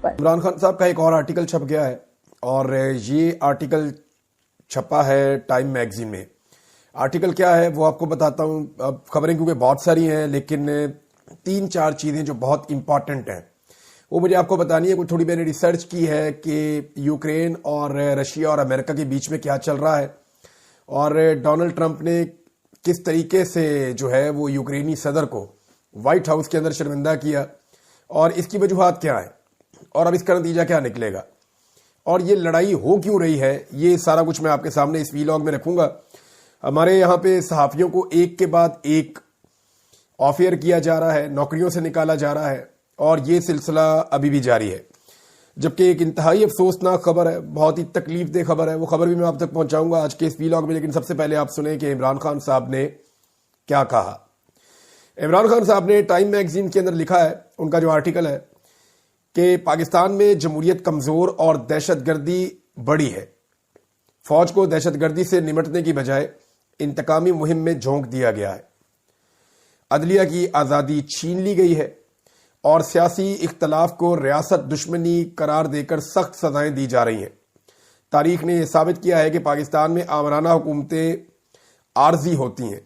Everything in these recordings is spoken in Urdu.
عمران خان صاحب کا ایک اور آرٹیکل چھپ گیا ہے اور یہ آرٹیکل چھپا ہے ٹائم میگزین میں. آرٹیکل کیا ہے وہ آپ کو بتاتا ہوں. اب خبریں کیونکہ بہت ساری ہیں لیکن 3-4 چیزیں جو بہت امپورٹنٹ ہیں وہ مجھے آپ کو بتانی ہے. تھوڑی میں نے ریسرچ کی ہے کہ یوکرین اور رشیا اور امریکہ کے بیچ میں کیا چل رہا ہے اور ڈونلڈ ٹرمپ نے کس طریقے سے جو ہے وہ یوکرینی صدر کو وائٹ ہاؤس کے اندر شرمندہ کیا اور اس کی وجوہات کیا ہیں اور اب اس کا نتیجہ کیا نکلے گا اور یہ لڑائی ہو کیوں رہی ہے. یہ سارا کچھ میں آپ کے سامنے اس ویلاگ میں رکھوں گا. ہمارے یہاں پہ صحافیوں کو ایک کے بعد ایک آف ایئر کیا جا رہا ہے, نوکریوں سے نکالا جا رہا ہے اور یہ سلسلہ ابھی بھی جاری ہے, جبکہ ایک انتہائی افسوسناک خبر ہے, بہت ہی تکلیف دہ خبر ہے. وہ خبر بھی میں آپ تک پہنچاؤں گا آج کے اس ویلاگ میں, لیکن سب سے پہلے آپ سنیں کہ عمران خان صاحب نے کیا کہا. عمران خان صاحب نے ٹائم میگزین کے اندر لکھا ہے, ان کا جو آرٹیکل ہے, کہ پاکستان میں جمہوریت کمزور اور دہشت گردی بڑی ہے. فوج کو دہشت گردی سے نمٹنے کی بجائے انتقامی مہم میں جھونک دیا گیا ہے. عدلیہ کی آزادی چھین لی گئی ہے اور سیاسی اختلاف کو ریاست دشمنی قرار دے کر سخت سزائیں دی جا رہی ہیں. تاریخ نے یہ ثابت کیا ہے کہ پاکستان میں آمرانہ حکومتیں عارضی ہوتی ہیں,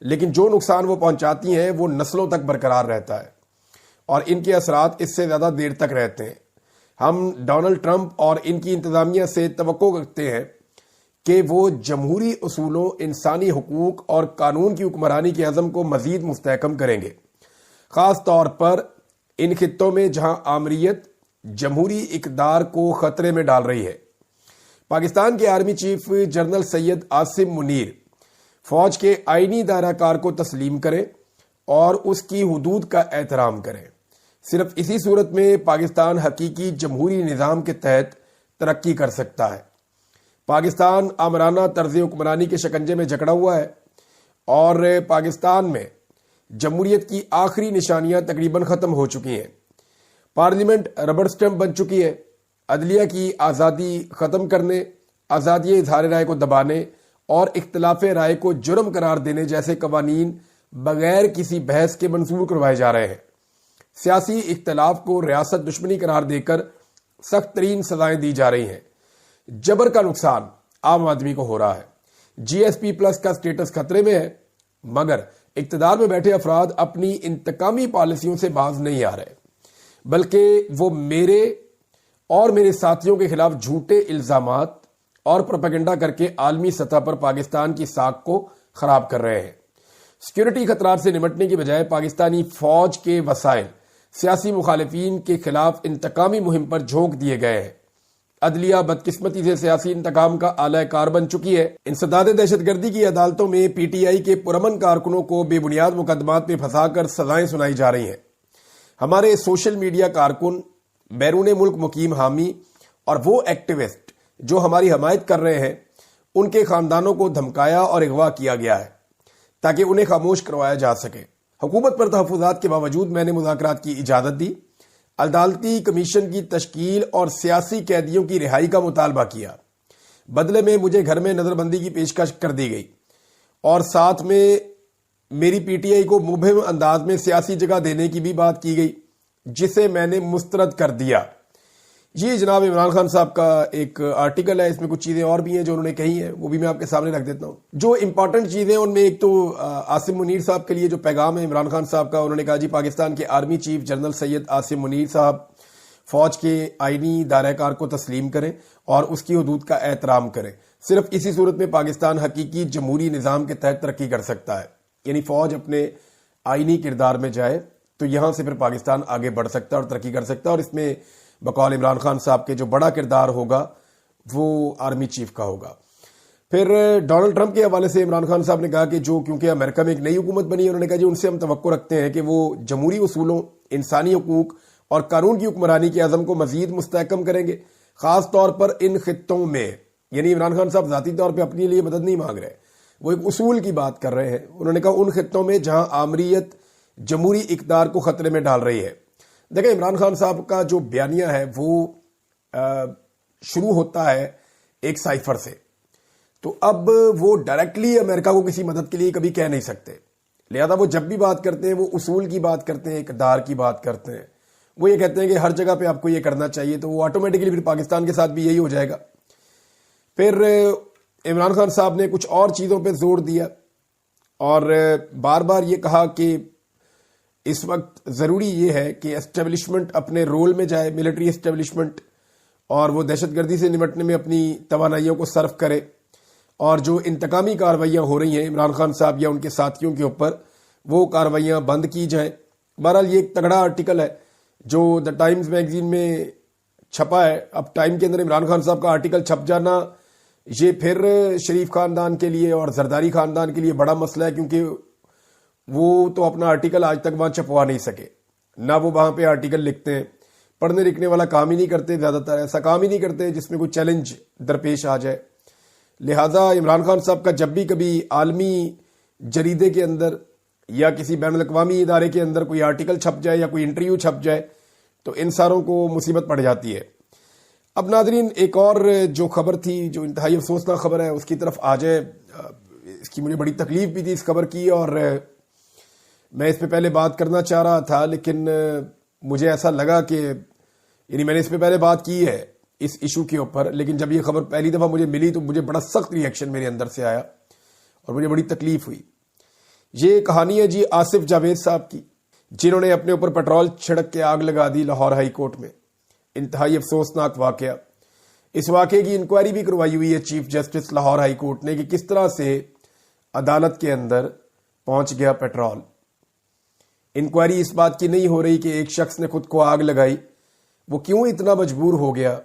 لیکن جو نقصان وہ پہنچاتی ہیں وہ نسلوں تک برقرار رہتا ہے اور ان کے اثرات اس سے زیادہ دیر تک رہتے ہیں. ہم ڈونلڈ ٹرمپ اور ان کی انتظامیہ سے توقع رکھتے ہیں کہ وہ جمہوری اصولوں, انسانی حقوق اور قانون کی حکمرانی کے عزم کو مزید مستحکم کریں گے, خاص طور پر ان خطوں میں جہاں آمریت جمہوری اقدار کو خطرے میں ڈال رہی ہے. پاکستان کے army chief general Syed Asim Munir فوج کے آئینی دائرہ کار کو تسلیم کریں اور اس کی حدود کا احترام کریں. صرف اسی صورت میں پاکستان حقیقی جمہوری نظام کے تحت ترقی کر سکتا ہے. پاکستان آمرانہ طرز حکمرانی کے شکنجے میں جکڑا ہوا ہے اور پاکستان میں جمہوریت کی آخری نشانیاں تقریباً ختم ہو چکی ہیں. پارلیمنٹ ربڑ سٹمپ بن چکی ہے. عدلیہ کی آزادی ختم کرنے, آزادی اظہار رائے کو دبانے اور اختلاف رائے کو جرم قرار دینے جیسے قوانین بغیر کسی بحث کے منظور کروائے جا رہے ہیں. سیاسی اختلاف کو ریاست دشمنی قرار دے کر سخت ترین سزائیں دی جا رہی ہیں. جبر کا نقصان عام آدمی کو ہو رہا ہے. جی ایس پی پلس کا سٹیٹس خطرے میں ہے, مگر اقتدار میں بیٹھے افراد اپنی انتقامی پالیسیوں سے باز نہیں آ رہے, بلکہ وہ میرے اور میرے ساتھیوں کے خلاف جھوٹے الزامات اور پروپیگنڈا کر کے عالمی سطح پر پاکستان کی ساکھ کو خراب کر رہے ہیں. سیکیورٹی خطرات سے نمٹنے کی بجائے پاکستانی فوج کے وسائل سیاسی مخالفین کے خلاف انتقامی مہم پر جھونک دیے گئے ہیں. عدلیہ بدقسمتی سے سیاسی انتقام کا آلہ کار بن چکی ہے. انسداد دہشت گردی کی عدالتوں میں پی ٹی آئی کے پرامن کارکنوں کو بے بنیاد مقدمات میں پھنسا کر سزائیں سنائی جا رہی ہیں. ہمارے سوشل میڈیا کارکن, بیرون ملک مقیم حامی اور وہ ایکٹیوسٹ جو ہماری حمایت کر رہے ہیں, ان کے خاندانوں کو دھمکایا اور اغوا کیا گیا ہے تاکہ انہیں خاموش کروایا جا سکے. حکومت پر تحفظات کے باوجود میں نے مذاکرات کی اجازت دی, عدالتی کمیشن کی تشکیل اور سیاسی قیدیوں کی رہائی کا مطالبہ کیا. بدلے میں مجھے گھر میں نظر بندی کی پیشکش کر دی گئی اور ساتھ میں میری پی ٹی آئی کو مبہم انداز میں سیاسی جگہ دینے کی بھی بات کی گئی, جسے میں نے مسترد کر دیا. یہ جناب عمران خان صاحب کا ایک آرٹیکل ہے, اس میں کچھ چیزیں اور بھی ہیں جو انہوں نے کہی ہیں, وہ بھی میں آپ کے سامنے رکھ دیتا ہوں. جو امپورٹنٹ چیزیں ان میں ایک تو عاصم منیر صاحب کے لیے جو پیغام ہے عمران خان صاحب کا, انہوں نے کہا جی پاکستان کے army chief general Syed Asim Munir صاحب فوج کے آئینی دائرہ کار کو تسلیم کریں اور اس کی حدود کا احترام کریں. صرف اسی صورت میں پاکستان حقیقی جمہوری نظام کے تحت ترقی کر سکتا ہے. یعنی فوج اپنے آئینی کردار میں جائے تو یہاں سے پھر پاکستان آگے بڑھ سکتا ہے اور ترقی کر سکتا ہے, اور اس میں بقول عمران خان صاحب کے جو بڑا کردار ہوگا وہ آرمی چیف کا ہوگا. پھر ڈونلڈ ٹرمپ کے حوالے سے عمران خان صاحب نے کہا کہ جو کیونکہ امریکہ میں ایک نئی حکومت بنی ہے, انہوں نے کہا جی ان سے ہم توقع رکھتے ہیں کہ وہ جمہوری اصولوں, انسانی حقوق اور قانون کی حکمرانی کے عزم کو مزید مستحکم کریں گے, خاص طور پر ان خطوں میں. یعنی عمران خان صاحب ذاتی طور پہ اپنے لیے مدد نہیں مانگ رہے, وہ ایک اصول کی بات کر رہے ہیں. انہوں نے کہا ان خطوں میں جہاں آمریت جمہوری اقدار کو خطرے میں ڈال رہی ہے. دیکھیں عمران خان صاحب کا جو بیانیہ ہے وہ شروع ہوتا ہے ایک سائفر سے, تو اب وہ ڈائریکٹلی امریکہ کو کسی مدد کے لیے کبھی کہہ نہیں سکتے, لہذا وہ جب بھی بات کرتے ہیں وہ اصول کی بات کرتے ہیں, اقدار کی بات کرتے ہیں, وہ یہ کہتے ہیں کہ ہر جگہ پہ آپ کو یہ کرنا چاہیے، تو وہ آٹومیٹکلی پھر پاکستان کے ساتھ بھی یہی ہو جائے گا۔ پھر عمران خان صاحب نے کچھ اور چیزوں پہ زور دیا اور بار بار یہ کہا کہ اس وقت ضروری یہ ہے کہ اسٹیبلشمنٹ اپنے رول میں جائے، ملٹری اسٹیبلشمنٹ، اور وہ دہشت گردی سے نمٹنے میں اپنی توانائیوں کو صرف کرے، اور جو انتقامی کارروائیاں ہو رہی ہیں عمران خان صاحب یا ان کے ساتھیوں کے اوپر، وہ کارروائیاں بند کی جائیں۔ بہرحال یہ ایک تگڑا آرٹیکل ہے جو دا ٹائمز میگزین میں چھپا ہے۔ اب ٹائم کے اندر عمران خان صاحب کا آرٹیکل چھپ جانا یہ پھر شریف خاندان کے لیے اور زرداری خاندان کے لیے بڑا مسئلہ ہے، کیونکہ وہ تو اپنا آرٹیکل آج تک وہاں چھپوا نہیں سکے، نہ وہ وہاں پہ آرٹیکل لکھتے ہیں، پڑھنے لکھنے والا کام ہی نہیں کرتے، زیادہ تر ایسا کام ہی نہیں کرتے جس میں کوئی چیلنج درپیش آ جائے۔ لہذا عمران خان صاحب کا جب بھی کبھی عالمی جریدے کے اندر یا کسی بین الاقوامی ادارے کے اندر کوئی آرٹیکل چھپ جائے یا کوئی انٹرویو چھپ جائے تو ان ساروں کو مصیبت پڑ جاتی ہے۔ اب ناظرین، ایک اور جو خبر تھی جو انتہائی افسوسناک خبر ہے اس کی طرف آ جائے۔ اس کی مجھے بڑی تکلیف بھی تھی اس خبر کی، اور میں اس پہ پہلے بات کرنا چاہ رہا تھا، لیکن مجھے ایسا لگا کہ یعنی میں نے اس پہ پہلے بات کی ہے اس ایشو کے اوپر، لیکن جب یہ خبر پہلی دفعہ مجھے ملی تو مجھے بڑا سخت ری ایکشن میرے اندر سے آیا اور مجھے بڑی تکلیف ہوئی۔ یہ کہانی ہے جی آصف جاوید صاحب کی، جنہوں نے اپنے اوپر پیٹرول چھڑک کے آگ لگا دی لاہور ہائی کورٹ میں۔ انتہائی افسوسناک واقعہ۔ اس واقعے کی انکوائری بھی کروائی ہوئی ہے chief justice Lahore high court نے کہ کس طرح سے عدالت کے اندر پہنچ گیا پیٹرول۔ انکوائری اس بات کی نہیں ہو رہی کہ ایک شخص نے خود کو آگ لگائی، وہ کیوں اتنا مجبور ہو گیا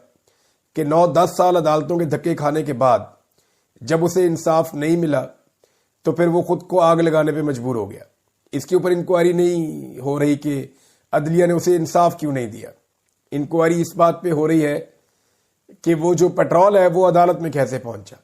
کہ 9-10 سال عدالتوں کے دھکے کھانے کے بعد جب اسے انصاف نہیں ملا تو پھر وہ خود کو آگ لگانے پہ مجبور ہو گیا۔ اس کے اوپر انکوائری نہیں ہو رہی کہ عدلیہ نے اسے انصاف کیوں نہیں دیا۔ انکوائری اس بات پہ ہو رہی ہے کہ وہ جو پیٹرول ہے وہ عدالت میں کیسے پہنچا۔